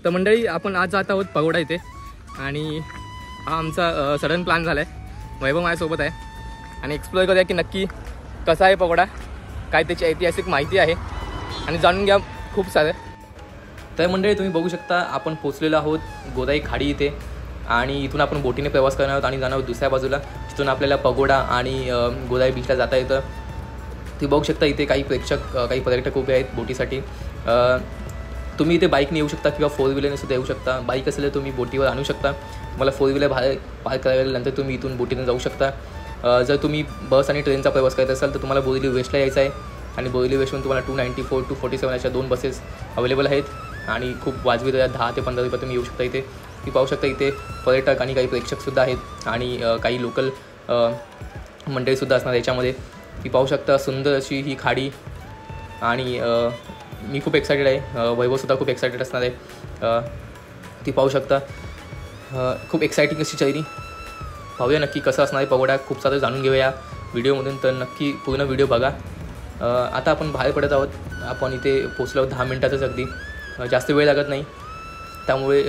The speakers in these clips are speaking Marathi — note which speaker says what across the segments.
Speaker 1: तर मंडळी आपण आज जात आहोत पगोडा इथे आणि हा आमचा सडन प्लॅन झाला आहे. वैभव माझ्यासोबत आहे आणि एक्सप्लोर करूया की नक्की कसा आहे पगोडा, काय त्याची ऐतिहासिक माहिती आहे आणि जाणून घ्या खूप सारं. तर मंडळी तुम्ही बघू शकता आपण पोचलेलो आहोत गोदाई खाडी इथे आणि इथून आपण बोटीने प्रवास करणार आहोत आणि जाणार आहोत दुसऱ्या बाजूला, जिथून आपल्याला पगोडा आणि गोदाई बीचला जाता येतं. तुम्ही बघू शकता इथे काही प्रेक्षक काही पर्यटक उभे आहेत बोटीसाठी. तुम्ही इथे बाईकने येऊ शकता किंवा 4 व्हीलरने सुद्धा येऊ शकता. बाईक असेल तर तुम्ही बोटीवर आणू शकता. मला 4 व्हीलर बाहेर पार्क करायनंतर तुम्ही इथून बोटीने जाऊ शकता. जर तुम्ही बस आणि ट्रेनचा प्रवास करत असाल तर तुम्हाला बोरिवली वेस्टला यायचं आहे आणि बोरिवली वेस्टहून तुम्हाला 294 to 47 अशा 2 बसेस अवेलेबल आहेत आणि खूप वाजवी दरात 10 ते 15 रुपये तुम्ही येऊ शकता इथे. तुम्ही पाहू शकता इथे पर्यटक आणि काही प्रेक्षकसुद्धा आहेत आणि काही लोकल मंडळीसुद्धा असणार याच्यामध्ये. ती पाहू शकता सुंदर अशी ही खाडी आणि मी खूप एक्सायटेड आहे. वैभवसुद्धा खूप एक्सायटेड असणार आहे. ती पाहू शकता खूप एक्सायटिंग अशी चैनी. पाहूया नक्की कसं असणार आहे पगोडा. खूप सारं जाणून घेऊया व्हिडिओमधून, तर नक्की पूर्ण व्हिडिओ बघा. आता आपण बाहेर पडत आहोत. आपण इथे पोचलो 10 मिनटातच, अगदी जास्त वेळ लागत नाही. त्यामुळे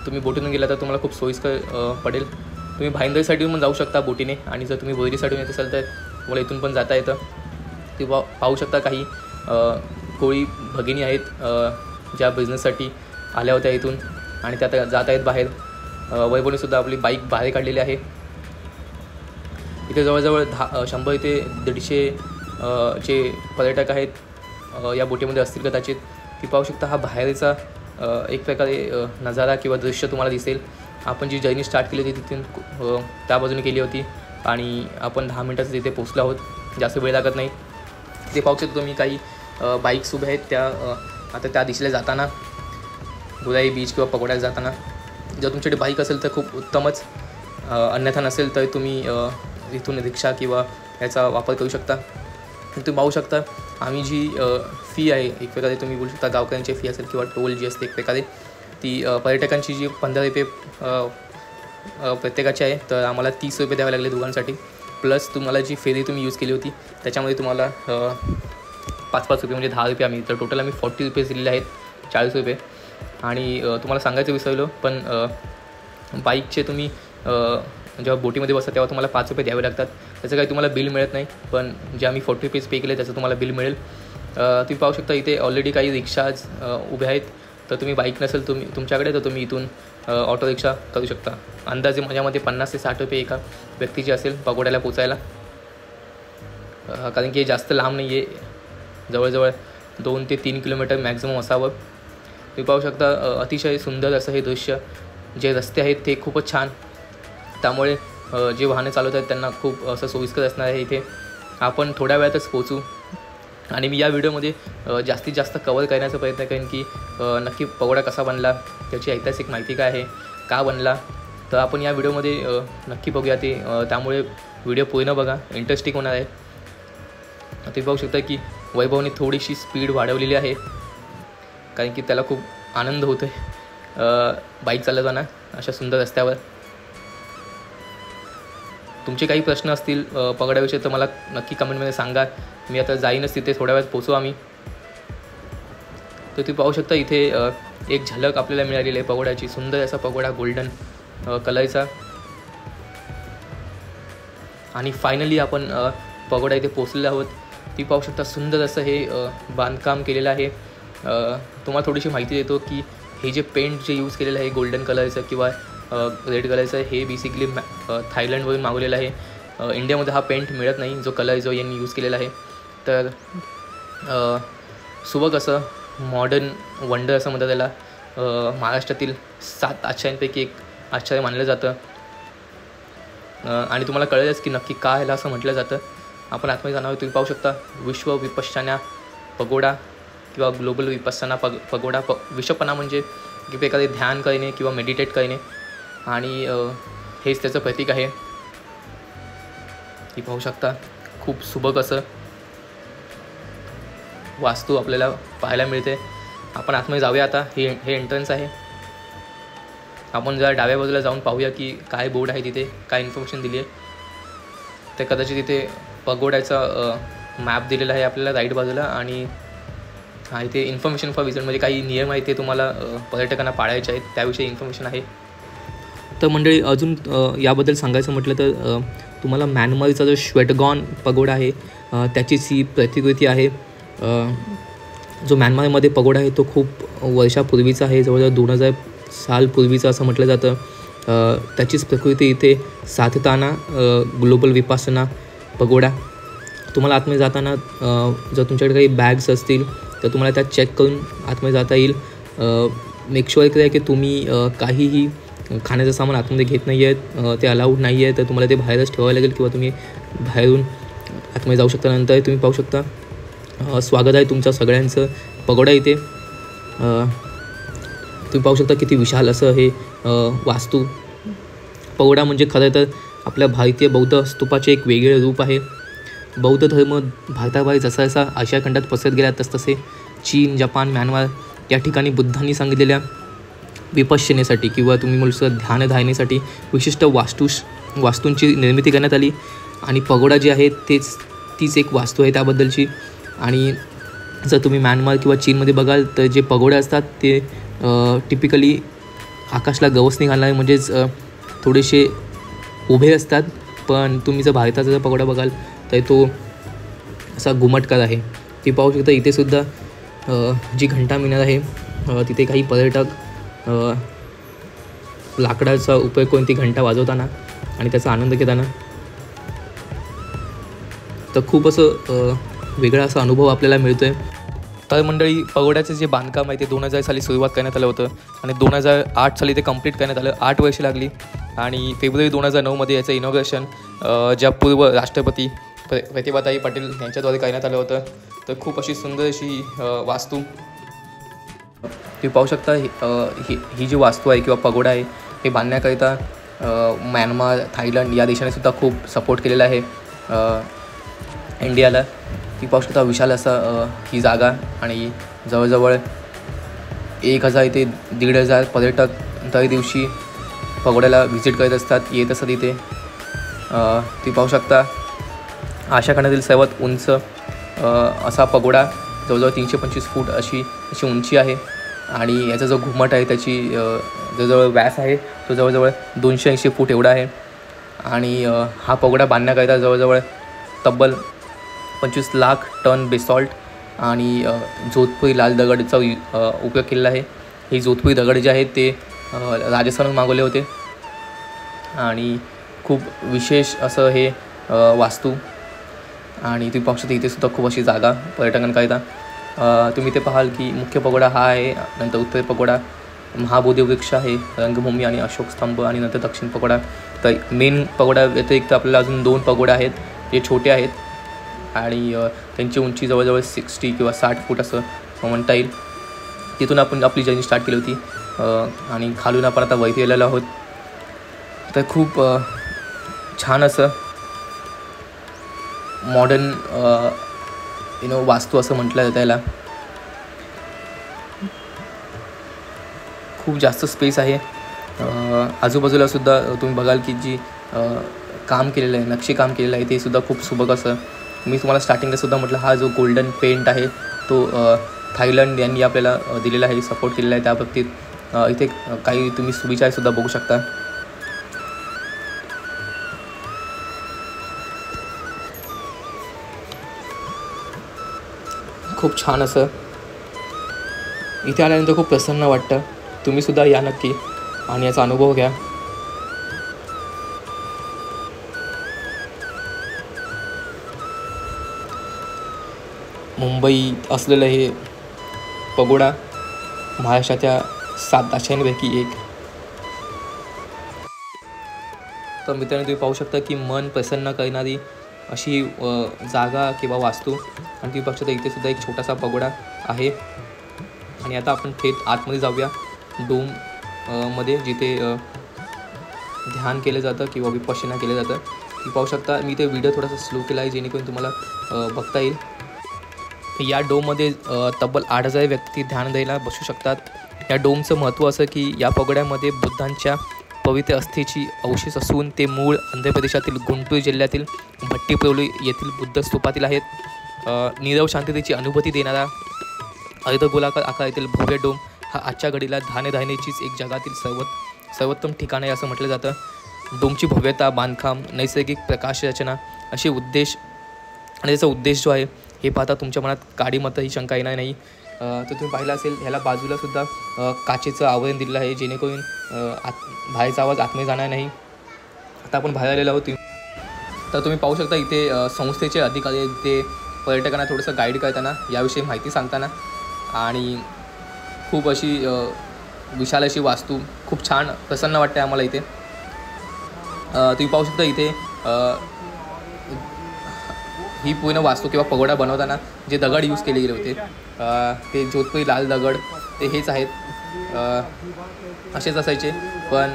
Speaker 1: तुम्ही बोटीतून गेला तर तुम्हाला खूप सोयीस्कर पडेल. तुम्ही भाईंदरसाठी पण जाऊ शकता बोटीने आणि जर तुम्ही बोरीसाठी येत असाल तर तुम्हाला इथून पण जाता येतं. ती पाहू शकता काही कोळी भगिनी आहेत ज्या बिझनेससाठी आल्या होत्या इथून आणि त्या आता जात आहेत बाहेर. वैभवनेसुद्धा आपली बाईक बाहेर काढलेली आहे. इथे जवळजवळ 100 ते 150 चे पर्यटक आहेत या बोटीमध्ये असतील कदाचित. ती पाहू शकता हा बाहेरचा एक प्रकारे नजारा किंवा दृश्य तुम्हाला दिसेल. आपण जी जर्नी स्टार्ट केली होती तिथून त्या बाजूने केली होती आणि आपण 10 मिनटाचं तिथे पोचलो आहोत. जास्त वेळ लागत नाही. ते पाहू शकतो तुम्ही काही बाईक्स उभ्या आहेत त्या आता त्या दिशेला जाताना, गोदाई बीच किंवा पगोड्याला जाताना. जर तुमच्याकडे बाईक असेल तर खूप उत्तमच, अन्यथा नसेल तर तुम्ही इथून रिक्षा किंवा याचा वापर करू शकता. तुम्ही पाहू शकता आम्ही जी फी आहे एक प्रकारे तुम्ही बोलू शकता गावकऱ्यांची फी असेल किंवा टोल जी असते एक प्रकारे ती पर्यटकांची जी 15 रुपये प्रत्येकाची आहे. तर आम्हाला 30 रुपये द्यावे लागले दोघांसाठी. प्लस तुम्हाला जी फेरी तुम्ही यूज केली होती त्याच्यामध्ये तुम्हाला 5-5 रुपये म्हणजे 10 रुपये आम्ही, तर टोटल आम्ही 40 रुपये दिलेले आहेत, 40 रुपये. आणि तुम्हाला सांगायचं विसरलो पण बाईकचे तुम्ही जेव्हा बोटीमध्ये बसता तेव्हा तुम्हाला 5 रुपये द्यावे लागतात. त्याचं काही तुम्हाला बिल मिळत नाही, पण जे आम्ही 40 रुपीज पे केले त्याचं तुम्हाला बिल मिळेल. तुम्ही पाहू शकता इथे ऑलरेडी काही रिक्षाज उभ्या आहेत. तर तुम्ही बाईक नसेल तुमच्याकडे तर तुम्ही इथून ऑटो रिक्षा करू शकता. अंदाजे माझ्यामध्ये 50 ते 60 रुपये एका व्यक्तीची असेल पगोड्याला पोचायला, कारण की जास्त लांब नाही आहे, जवळजवळ 2 ते 3 किलोमीटर मॅक्झिमम असावं. तुम्ही पाहू शकता अतिशय सुंदर असं हे दृश्य. जे रस्ते आहेत ते खूपच छान, त्यामुळे जे वाहने चालवत आहेत त्यांना खूप असं सोयीस्कर असणार आहे. इथे आपण थोड्या वेळातच पोचू आणि मी या व्हिडिओमध्ये जास्तीत जास्त कवर करण्याचा प्रयत्न करेन की नक्की पगोडा कसा बनला, त्याची ऐतिहासिक माहिती काय आहे, का बनला. तर आपण या व्हिडिओमध्ये नक्की बघूया ते. त्यामुळे व्हिडिओ पूर्ण बघा, इंटरेस्टिंग होणार आहे. तुम्ही पाहू शकता की वैभवने थोडीशी स्पीड वाढवलेली आहे कारण की त्याला खूप आनंद होतो आहे बाईक चालवताना अशा सुंदर रस्त्यावर. तुमचे काही प्रश्न असतील पगोड्याविषयी तर मला नक्की कमेंटमध्ये सांगा. मी आता जाईनच तिथे, थोड्या वेळात पोचू आम्ही. तर तुम्ही पाहू शकता इथे एक झलक आपल्याला मिळालेली आहे पगोड्याची. सुंदर असा पगोडा गोल्डन कलरचा. आणि फायनली आपण पगोडा इथे पोचलेलो आहोत. ती पाहू शकता सुंदर असं हे बांधकाम केलेलं आहे. तुम्हाला थोडीशी माहिती देतो की हे जे पेंट जे यूज केलेलं आहे गोल्डन कलरचं किंवा रेड कलरचं, हे बेसिकली थायलंडवरून मागवलेलं आहे. इंडियामध्ये हा पेंट मिळत नाही, जो कलर जो यांनी यूज केलेला आहे. तर सुबक असं मॉडर्न वंडर असं म्हणतात त्याला. महाराष्ट्रातील 7 आश्चर्यांपैकी एक आश्चर्य मानलं जातं. आणि तुम्हाला कळेलच की नक्की का ह्याला असं म्हटलं जातं. आपण आतमध्ये जाणार आहोत. तुम्ही पाहू शकता विश्व विपश्यना पगोडा किंवा ग्लोबल विपश्यना पगोडा. विश्वपणा म्हणजे की एखादे ध्यान करणे किंवा मेडिटेट करणे आणि हेच त्याचं प्रतीक आहे. ती पाहू शकता खूप सुबक असं वास्तू आपल्याला पाहायला मिळते. आपण आतमध्ये जाऊया आता. हे एंट्रन्स आहे. आपण जरा डाव्या बाजूला जाऊन पाहूया की काय बोर्ड आहे तिथे, काय इन्फॉर्मेशन दिली आहे. ते कदाचित तिथे पगोड्याचा मॅप दिलेला आहे आपल्याला राईट बाजूला आणि आणि ते इन्फॉर्मेशन फॉर विजिट म्हणजे काही नियम आहेत ते तुम्हाला पर्यटकांना पाळायचे आहेत, त्याविषयी इन्फॉर्मेशन आहे. तर मंडळी अजून याबद्दल सांगायचं म्हटलं तर तुम्हाला म्यानमारचा जो श्वेटगॉन पगोडा आहे त्याचीच ही प्रतिकृती आहे. जो म्यानमारमध्ये पगोडा आहे तो खूप वर्षापूर्वीचा आहे, जवळजवळ 2000 सालपूर्वीचा असं म्हटलं जातं. त्याचीच प्रकृती इथे साधताना ग्लोबल विपासना पगोडा. तुम्हाला आतमध्ये जाताना जर तुमच्याकडे काही बॅग्स असतील तर तुम्हाला त्यात चेक करून आतमध्ये जाता येईल. मेक शुअर करा की तुम्ही काहीही खाण्याचं सामान आतमध्ये घेत नाही आहेत, ते अलाउड नाही आहे, तर तुम्हाला ते बाहेरच ठेवावं लागेल किंवा तुम्ही बाहेरून आतमध्ये जाऊ शकता. नंतर तुम्ही पाहू शकता स्वागत आहे तुमच्या सगळ्यांचं पगोडा इथे. तुम्ही पाहू शकता किती विशाल असं हे वास्तू पगोडा म्हणजे खरं तर आपल्या भारतीय बौद्ध स्तूपाचे एक वेगळे रूप आहे. बौद्ध धर्म भारताबाहेर जसा जसा आशिया खंडात पसरत गेला तसतसे चीन, जपान, म्यानमार या ठिकाणी बुद्धांनी सांगितलेल्या विपश्यनेसाठी किंवा तुम्ही म्हणू ध्यानधारणेसाठी विशिष्ट वास्तूंची निर्मिती करण्यात आली. आणि पगोडा जे आहे तीच एक वास्तू आहे त्याबद्दलची. आणि जर तुम्ही म्यानमार किंवा चीनमध्ये बघाल तर जे पगोडे असतात ते टिपिकली आकाशला गवसणी घालणारे म्हणजेच थोडेसे उभे असतात. पण तुम्ही जर भारताचा जर पगोडा बघाल तर तो असा घुमटकार आहे. ती पाहू शकता इथेसुद्धा जी घंटा मिनार आहे तिथे काही पर्यटक लाकडाचा उपयोग करून ती घंटा वाजवताना आणि त्याचा आनंद घेताना. तर खूप असं वेगळा असा अनुभव आपल्याला मिळतो आहे. तर मंडळी पगोड्याचं जे बांधकाम आहे ते 2000 साली सुरुवात करण्यात आलं होतं आणि 2008 साली ते कंप्लीट करण्यात आलं. 8 वर्षे लागली आणि फेब्रुवारी 2009मध्ये याचं इनॉग्रेशन ज्या पूर्व राष्ट्रपती प्रतिभाताई पाटील यांच्याद्वारे करण्यात आलं होतं. तर खूप अशी सुंदर अशी वास्तू तुम्ही पाहू शकता. ही जी वास्तू आहे किंवा पगोडा आहे हे बांधण्याकरिता म्यानमार, थायलंड या देशाने सुद्धा खूप सपोर्ट केलेला आहे इंडियाला. ती पाहू शकता विशाल असा ही जागा आणि जवळजवळ 1000 ते 1500 पर्यटक दर दिवशी पगोड्याला व्हिजिट करत असतात, येत असतात इथे. ती पाहू शकता आशिया खंडातील सर्वात उंच असा पगोडा, जवळजवळ 325 फूट अशी उंची आहे. आणि याचा जो घुमट आहे त्याची जवळजवळ व्यास आहे तो जवळजवळ 280 फूट एवढा आहे. आणि हा पगोडा बांधण्याकरिता जवळजवळ तब्बल 25 लाख टन बेसॉल्ट आणि जोधपुरी लाल दगडचा उपयोग केलेला आहे. हे जोधपुरी दगड जे आहेत ते राजस्थानहून मागवले होते आणि खूप विशेष असं हे वास्तू. आणि तुम्ही पाहू शकता इथेसुद्धा खूप अशी जागा पर्यटकांकरिता. तुम्ही इथे पाहाल की मुख्य पगोडा हा आहे, नंतर उत्तर पगोडा, महाबोधी वृक्ष आहे, रंगभूमी आणि अशोक स्तंभ आणि नंतर दक्षिण पगोडा. तर मेन पगोडा व्यतिरिक्त आपल्याला अजून 2 पगोडे आहेत जे छोटे आहेत आणि त्यांची उंची जवळजवळ 60 किंवा 60 फूट असं म्हणता येईल. तिथून आपण आपली जर्नी स्टार्ट केली होती आणि खालून आपण आता वरती आलेलो आहोत. तर खूप छान असं मॉडर्न वास्तू असं म्हटलं जातं याला. खूप जास्त स्पेस आहे. आजूबाजूला सुद्धा तुम्ही बघाल की जी काम केलेलं आहे, नक्षीकाम केलेलं आहे ते सुद्धा खूप सुबक असं. मी तुम्हाला स्टार्टिंगला सुद्धा म्हटलं हा जो गोल्डन पेंट आहे तो थायलंड यांनी आपल्याला दिलेला आहे, सपोर्ट केलेला आहे त्या बाबतीत. इथे काही तुम्ही सुविचार सुद्धा बघू शकता. खूप छान असं इथे आल्यानंतर खूप प्रसन्न वाटतं. तुम्ही सुद्धा या नक्की आणि याचा अनुभव घ्या. मुंबईत असलेलं हे पगोडा महाराष्ट्राच्या 7 आश्चर्यांपैकी एक. तर मित्रांनो तुम्ही पाहू शकता की मन प्रसन्न करणारी अशी जागा किंवा वास्तू. आणि तुम्ही पाहू शकता इथे सुद्धा एक छोटासा पगोडा आहे. आणि आता आपण थेट आतमध्ये जाऊया डोम मध्ये जिथे ध्यान केलं जातं किंवा विपश्यना केलं जातं. तुम्ही पाहू शकता मी ते व्हिडिओ थोडासा स्लो केला आहे जेणेकरून तुम्हाला बघता येईल. या डोममध्ये तब्बल 8000 व्यक्ती ध्यान द्यायला बसू शकतात. या डोमचं महत्त्व असं की या पगोड्यामध्ये बुद्धांच्या पवित्र अस्थीची अवशेष असून ते मूळ आंध्र प्रदेशातील गुंटूर जिल्ह्यातील भट्टीप्रोलू येथील बुद्ध स्तूपातील आहेत. नीरव शांततेची अनुभूती देणारा अर्धगोलाकार आकारातील भव्य डोम हा आजच्या घडीला धानेचीच एक जगातील सर्वोत्तम ठिकाण आहे असं म्हटलं जातं. डोमची भव्यता, बांधकाम, नैसर्गिक प्रकाश रचना असे उद्देश आणि त्याचा उद्देश जो आहे हे पाहता तुमच्या मनात काडीमात्र ही शंका येणार नाही. तर तुम्ही पाहिलं असेल ह्याला बाजूलासुद्धा काचेचं आवरण दिलेलं आहे जेणेकरून बाहेरचा आवाज आतमध्ये जाणार नाही. आता आपण बाहेर आलेलो आहोत. तर तुम्ही पाहू शकता इथे संस्थेचे अधिकारी इथे पर्यटकांना थोडंसं गाईड करताना याविषयी माहिती सांगताना आणि खूप अशी विशाल अशी वास्तू खूप छान प्रसन्न वाटते आम्हाला इथे. तुम्ही पाहू शकता इथे ही पूर्ण वास्तू किंवा पगोडा बनवताना जे दगड यूज केले गेले होते ते जोधपुरी लाल दगड ते हेच आहेत, असेच असायचे. पण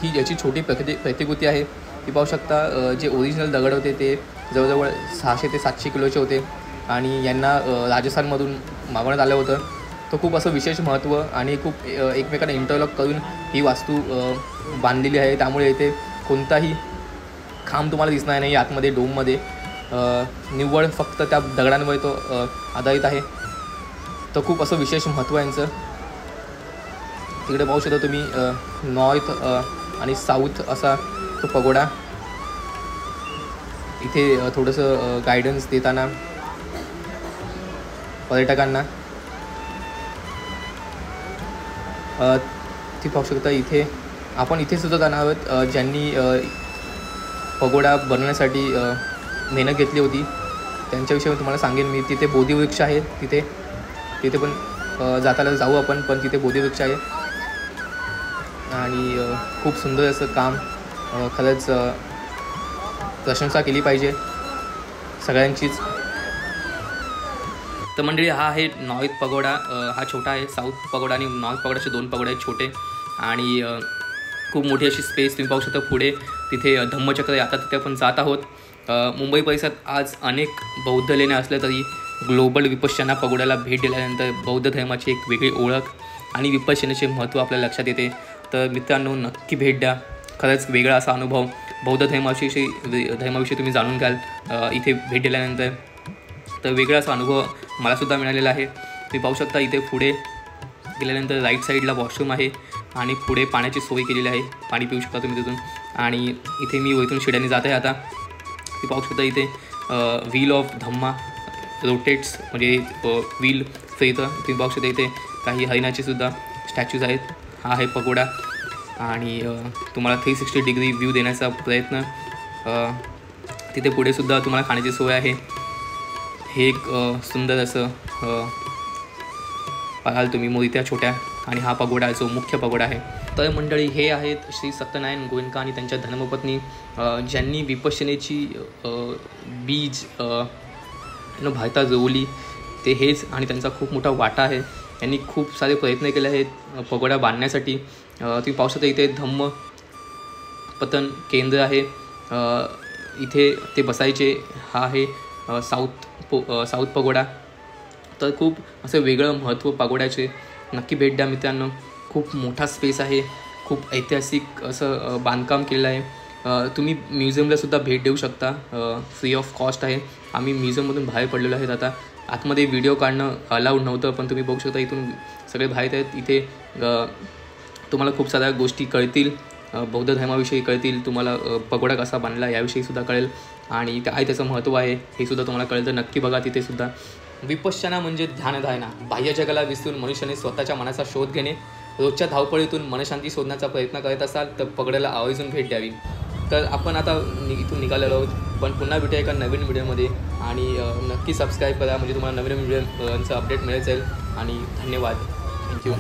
Speaker 1: ही याची छोटी प्रतिकृती आहे. ती पाहू शकता जे ओरिजिनल दगड होते ते जवळजवळ 600 ते 700 किलोचे होते आणि यांना राजस्थानमधून मागवण्यात आलं होतं. तर खूप असं विशेष महत्त्व आणि खूप एकमेकांना इंटरलॉक करून ही वास्तू बांधलेली आहे. त्यामुळे इथे कोणताही खांब तुम्हाला दिसणार नाही आतमध्ये डोममध्ये. निव्वळ फक्त त्या दगडांवर तो आधारित आहे. तर खूप असं विशेष महत्त्व आहे यांचं. तिकडे पाहू शकता तुम्ही नॉर्थ आणि साऊथ असा तो पगोडा. इथे थोडंसं गायडन्स देताना पर्यटकांना ती पाहू शकता. इथे आपण इथे सुद्धा जाणार आहोत ज्यांनी पगोडा बनवण्यासाठी मेहनत घेतली होती त्यांच्याविषयी मी तुम्हाला सांगेन. मी तिथे बोधिवृक्ष आहे, तिथे पण जाताना जाऊ आपण. पण तिथे बोधिवृक्ष आहे आणि खूप सुंदर असं काम. खरंच प्रशंसा केली पाहिजे सगळ्यांचीच. तर मंडळी हा आहे नॉर्थ पगोडा. हा छोटा आहे. साऊथ पगोडा आणि नॉर्थ पगोडाचे 2 पगोडे आहेत छोटे आणि खूप मोठी अशी स्पेस तुम्ही पाहू शकता. पुढे तिथे धम्मचक्र आहे. आता तिथे आपण जात आहोत. मुंबई परिसरात आज अनेक बौद्ध लेण्या असल्या तरी ग्लोबल विपश्यना पगोड्याला भेट दिल्यानंतर बौद्ध धर्माची एक वेगळी ओळख आणि विपश्यनेचे महत्त्व आपल्याला लक्षात येते. तर मित्रांनो नक्की भेट द्या. खरंच वेगळा असा अनुभव बौद्ध धर्माविषयी तुम्ही जाणून घ्याल इथे भेट दिल्यानंतर. तर वेगळा असा अनुभव मलासुद्धा मिळालेला आहे. तुम्ही पाहू शकता इथे पुढे गेल्यानंतर राईट साईडला वॉशरूम आहे आणि पुढे पाण्याची सोय केलेली आहे. पाणी पिऊ शकता तुम्ही तिथून. आणि इथे मी इथून शिड्याने जात आहे आता. ती पाहू शकता इथे व्हील ऑफ धम्मा रोटेट्स म्हणजे व्हील फिरतं. तुम्ही पाहू शकता इथे काही हरिणाचे सुद्धा स्टॅच्यूज आहेत. हा आहे पगोडा आणि तुम्हाला 360 डिग्री व्ह्यू देण्याचा प्रयत्न. तिथे पुढे सुद्धा तुम्हाला खाण्याची सोय आहे. हे एक सुंदर असं पाहाल तुम्ही मूर्त्या छोट्या आणि हा पगोडा जो मुख्य पगोडा आहे. तर मंडळी हे आहेत श्री सत्यनारायण गोयंका आणि त्यांच्या धर्मपत्नी ज्यांनी विपश्यनेची बीज भारतात रोवली. ते हेच आणि त्यांचा खूप मोठा वाटा आहे. यांनी खूप सारे प्रयत्न केले आहेत पगोडा बांधण्यासाठी. तुम्ही पाहू शकता इथे धम्मपतन केंद्र आहे. इथे ते बसायचे. हा आहे साऊथ पगोडा. तर खूप असं वेगळं महत्त्व पगोड्याचे. नक्की भेट द्या मित्रांनो. खूप मोठा स्पेस आहे. खूप ऐतिहासिक असं बांधकाम केलेलं आहे. तुम्ही म्युझियमलासुद्धा भेट देऊ शकता. फ्री ऑफ कॉस्ट आहे. आम्ही म्युझियममधून बाहेर पडलेलो आहेत आता. आतमध्ये व्हिडिओ काढणं अलाउड नव्हतं पण तुम्ही बघू शकता इथून सगळे बाहेर आहेत. इथे तुम्हाला खूप साऱ्या गोष्टी कळतील. बौद्ध धर्माविषयी कळतील. तुम्हाला पगोडा कसा बांधला याविषयीसुद्धा कळेल आणि काय त्याचं महत्त्व आहे हे सुद्धा तुम्हाला कळेल. तर नक्की बघा तिथेसुद्धा. विपश्यना म्हणजे ध्यानधारणा. बाह्य जगाला विसरून मनुष्याने स्वतःच्या मनाचा शोध घेणे. रोजच्या धावपळीतून मनशांती शोधण्याचा प्रयत्न करत असाल तर पगड्याला आवर्जून भेट द्यावी. तर आपण आता इथून निघालेलो आहोत. पण पुन्हा भेटूया एका नवीन व्हिडिओमध्ये आणि नक्की सबस्क्राईब करा म्हणजे तुम्हाला नवीन व्हिडिओचं अपडेट मिळत जाईल. आणि धन्यवाद. थँक्यू.